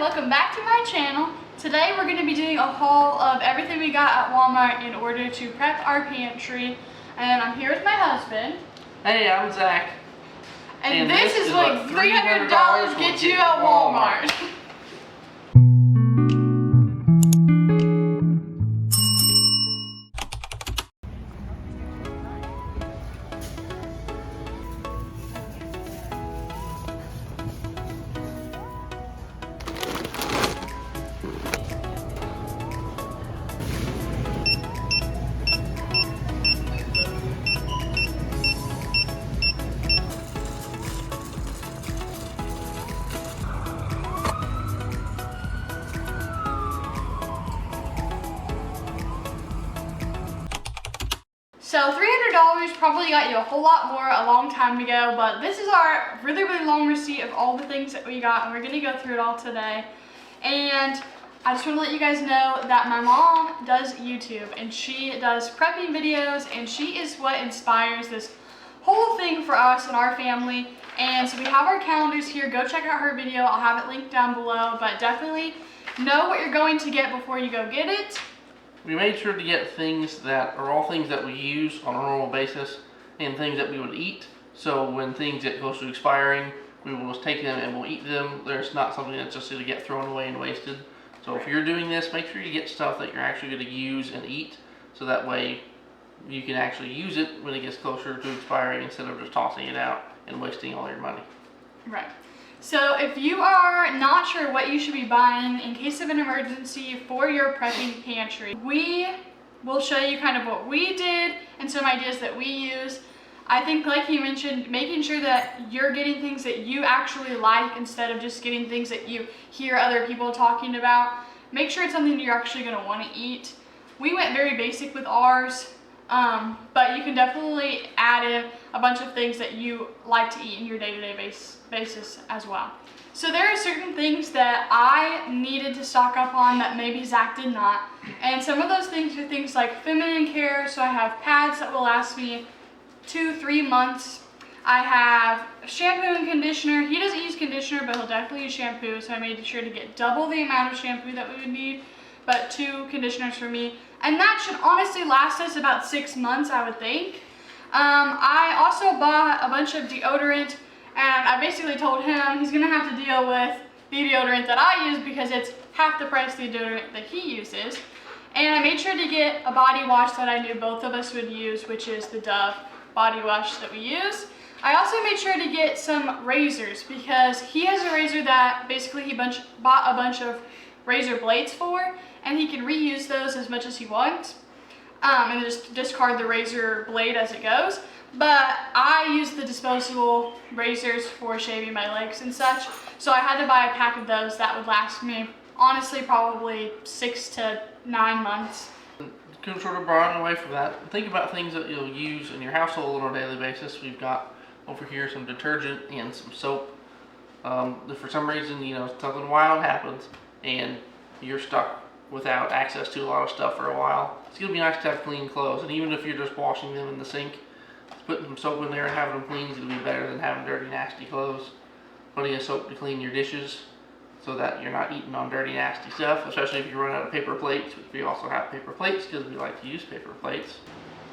welcome back to my channel. Today we're going to be doing a haul of everything we got at Walmart in order to prep our pantry. And I'm here with my husband. Hey, I'm Zach. And this is what $300 gets you at Walmart. So $300 probably got you a whole lot more a long time ago, but this is our really long receipt of all the things that we got, and we're going to go through it all today. And I just want to let you guys know that my mom does YouTube, and she does prepping videos, and she is what inspires this whole thing for us and our family. And so we have our calendars here. Go check out her video. I'll have it linked down below, but definitely know what you're going to get before you go get it. We made sure to get things that are all things that we use on a normal basis and things that we would eat. So when things get close to expiring, we will just take them and we'll eat them. There's not something that's just going to get thrown away and wasted. So if you're doing this, make sure you get stuff that you're actually going to use and eat, so that way you can actually use it when it gets closer to expiring instead of just tossing it out and wasting all your money. Right. So if you are not sure what you should be buying in case of an emergency for your prepping pantry, we will show you kind of what we did and some ideas that we use. I think, like he mentioned, making sure that you're getting things that you actually like instead of just getting things that you hear other people talking about. Make sure it's something you're actually going to want to eat. We went very basic with ours, but you can definitely add in a bunch of things that you like to eat in your day-to-day basis as well. So there are certain things that I needed to stock up on that maybe Zach did not. And some of those things are things like feminine care. So I have pads that will last me 2-3 months. I have shampoo and conditioner. He doesn't use conditioner, but he'll definitely use shampoo. So I made sure to get double the amount of shampoo that we would need, but 2 conditioners for me. And that should honestly last us about 6 months, I would think. I also bought a bunch of deodorant, and I basically told him he's gonna have to deal with the deodorant that I use because it's half the price of the deodorant that he uses. And I made sure to get a body wash that I knew both of us would use, which is the Dove body wash that we use. I also made sure to get some razors because he has a razor that basically he bought a bunch of razor blades for, and he can reuse those as much as he wants, and just discard the razor blade as it goes. But I use the disposable razors for shaving my legs and such, so I had to buy a pack of those that would last me, honestly, probably 6 to 9 months. To sort of borrowing away from that, think about things that you'll use in your household on a daily basis. We've got over here some detergent and some soap. If for some reason, something wild happens and you're stuck without access to a lot of stuff for a while, it's going to be nice to have clean clothes. And even if you're just washing them in the sink, putting some soap in there and having them clean is going to be better than having dirty, nasty clothes. Plenty of soap to clean your dishes so that you're not eating on dirty, nasty stuff, especially if you run out of paper plates, which we also have paper plates because we like to use paper plates.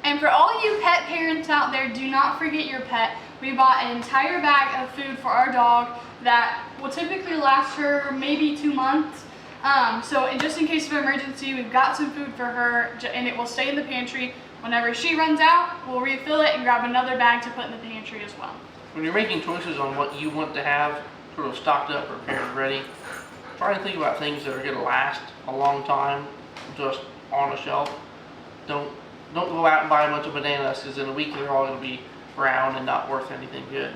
And for all you pet parents out there, do not forget your pet. We bought an entire bag of food for our dog that will typically last her maybe 2 months. So just in case of emergency, we've got some food for her, and it will stay in the pantry. Whenever she runs out, we'll refill it and grab another bag to put in the pantry as well. When you're making choices on what you want to have sort of stocked up, prepared, and ready, try and think about things that are going to last a long time just on a shelf. Don't go out and buy a bunch of bananas because in a week they're all going to be brown and not worth anything good.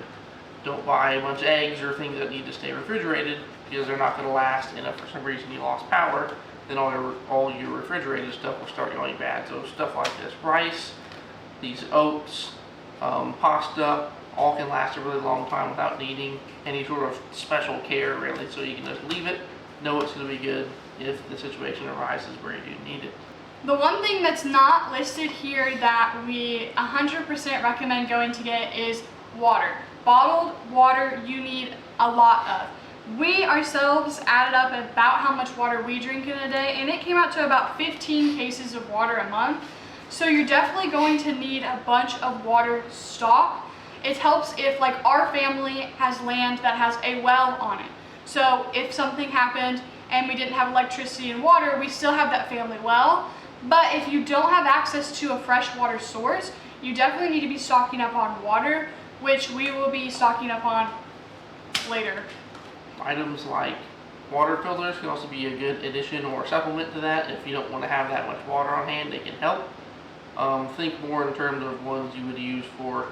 Don't buy a bunch of eggs or things that need to stay refrigerated because they're not going to last, and if for some reason you lost power, then all your refrigerated stuff will start going bad. So stuff like this, rice, these oats, pasta, all can last a really long time without needing any sort of special care really. So you can just leave it, know it's going to be good if the situation arises where you need it. The one thing that's not listed here that we 100% recommend going to get is water. Bottled water you need a lot of. We ourselves added up about how much water we drink in a day, and it came out to about 15 cases of water a month. So you're definitely going to need a bunch of water stock. It helps if like our family has land that has a well on it. So if something happened and we didn't have electricity and water, we still have that family well. But if you don't have access to a fresh water source, you definitely need to be stocking up on water, which we will be stocking up on later. Items like water filters can also be a good addition or supplement to that. If you don't want to have that much water on hand, they can help. Think more in terms of ones you would use for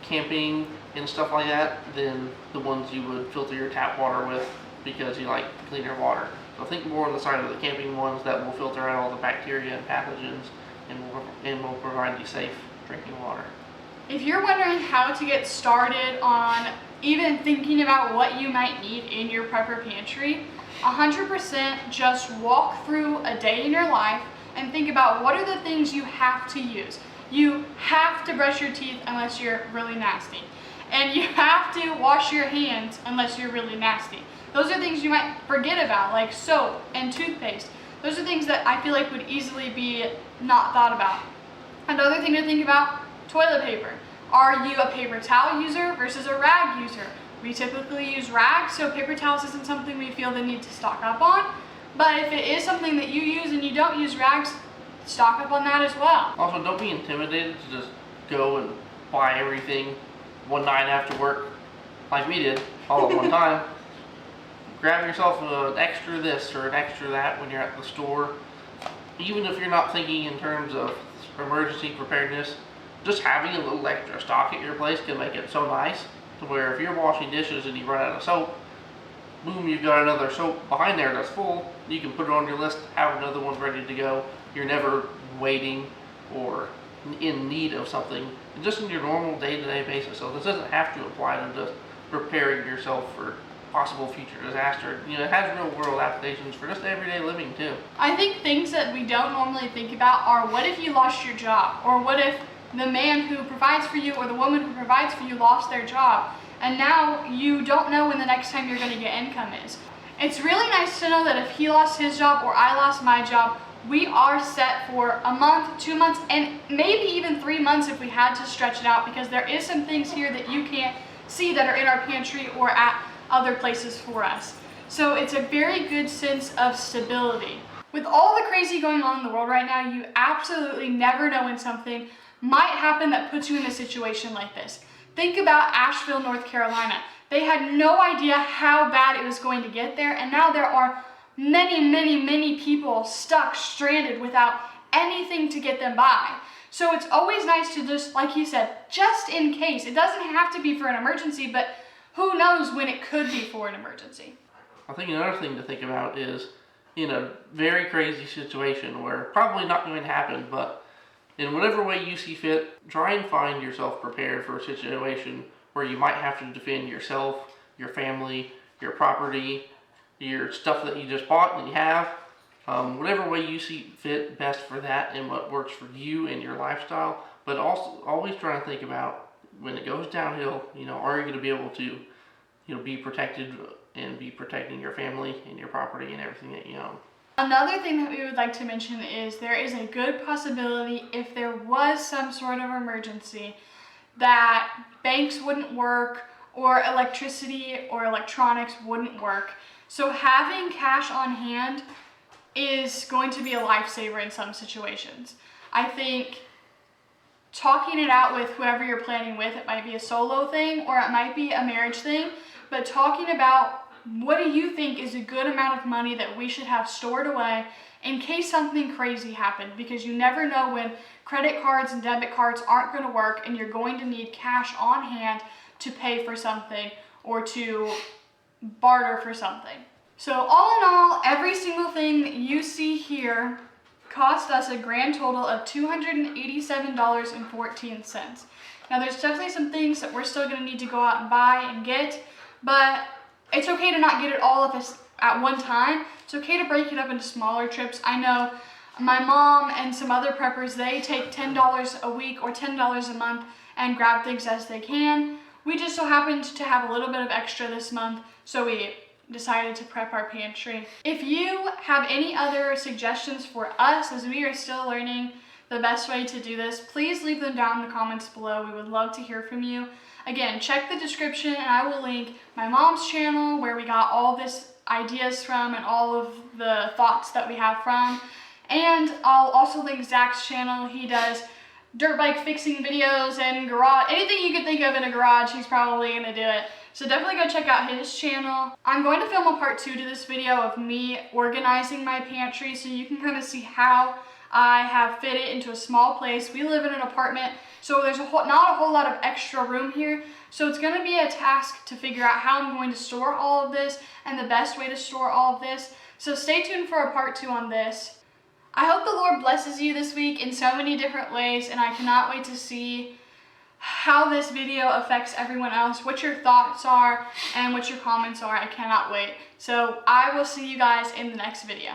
camping and stuff like that than the ones you would filter your tap water with because you like cleaner water. So think more on the side of the camping ones that will filter out all the bacteria and pathogens and will provide you safe drinking water. If you're wondering how to get started on even thinking about what you might need in your prepper pantry, 100% just walk through a day in your life and think about what are the things you have to use. You have to brush your teeth unless you're really nasty. And you have to wash your hands unless you're really nasty. Those are things you might forget about, like soap and toothpaste. Those are things that I feel like would easily be not thought about. Another thing to think about, toilet paper. Are you a paper towel user versus a rag user? We typically use rags, so paper towels isn't something we feel the need to stock up on. But if it is something that you use and you don't use rags, stock up on that as well. Also, don't be intimidated to just go and buy everything one night after work like we did all at one time. Grab yourself an extra this or an extra that when you're at the store. Even if you're not thinking in terms of emergency preparedness, just having a little extra stock at your place can make it so nice to where if you're washing dishes and you run out of soap, boom, you've got another soap behind there that's full. You can put it on your list, have another one ready to go. You're never waiting or in need of something, just in your normal day-to-day basis. So this doesn't have to apply to just preparing yourself for possible future disaster. You know, it has real-world applications for just everyday living too. I think things that we don't normally think about are what if you lost your job, or what if the man who provides for you or the woman who provides for you lost their job, and now you don't know when the next time you're going to get income is. It's really nice to know that if he lost his job or I lost my job, we are set for a month, 2 months, and maybe even 3 months if we had to stretch it out, because there is some things here that you can't see that are in our pantry or at other places for us. So it's a very good sense of stability. With all the crazy going on in the world right now, you absolutely never know when something might happen that puts you in a situation like this. Think about Asheville, North Carolina. They had no idea how bad it was going to get there, and now there are many people stuck, stranded without anything to get them by. So it's always nice to just, like you said, just in case. It doesn't have to be for an emergency, but who knows when it could be for an emergency. I think another thing to think about is in a very crazy situation where probably not going to happen, but in whatever way you see fit, try and find yourself prepared for a situation where you might have to defend yourself, your family, your property, your stuff that you just bought and you have. Whatever way you see fit best for that and what works for you and your lifestyle. But also always try to think about when it goes downhill, are you going to be able to, be protected and be protecting your family and your property and everything that you own. Another thing that we would like to mention is there is a good possibility if there was some sort of emergency that banks wouldn't work or electricity or electronics wouldn't work. So having cash on hand is going to be a lifesaver in some situations. I think talking it out with whoever you're planning with, it might be a solo thing or it might be a marriage thing, but talking about what do you think is a good amount of money that we should have stored away in case something crazy happened, because you never know when credit cards and debit cards aren't going to work and you're going to need cash on hand to pay for something or to barter for something. So all in all, every single thing that you see here cost us a grand total of $287.14. Now there's definitely some things that we're still going to need to go out and buy and get, but it's okay to not get it all at one time. It's okay to break it up into smaller trips. I know my mom and some other preppers, they take $10 a week or $10 a month and grab things as they can. We just so happened to have a little bit of extra this month, so we decided to prep our pantry. If you have any other suggestions for us, as we are still learning the best way to do this, please leave them down in the comments below. We would love to hear from you. Again, check the description and I will link my mom's channel where we got all this ideas from and all of the thoughts that we have from. And I'll also link Zach's channel. He does dirt bike fixing videos and garage, anything you could think of in a garage, he's probably gonna do it. So definitely go check out his channel. I'm going to film a part 2 to this video of me organizing my pantry so you can kind of see how I have fit it into a small place. We live in an apartment, so there's not a whole lot of extra room here. So it's gonna be a task to figure out how I'm going to store all of this and the best way to store all of this. So stay tuned for a part 2 on this. I hope the Lord blesses you this week in so many different ways, and I cannot wait to see how this video affects everyone else, what your thoughts are, and what your comments are. I cannot wait. So I will see you guys in the next video.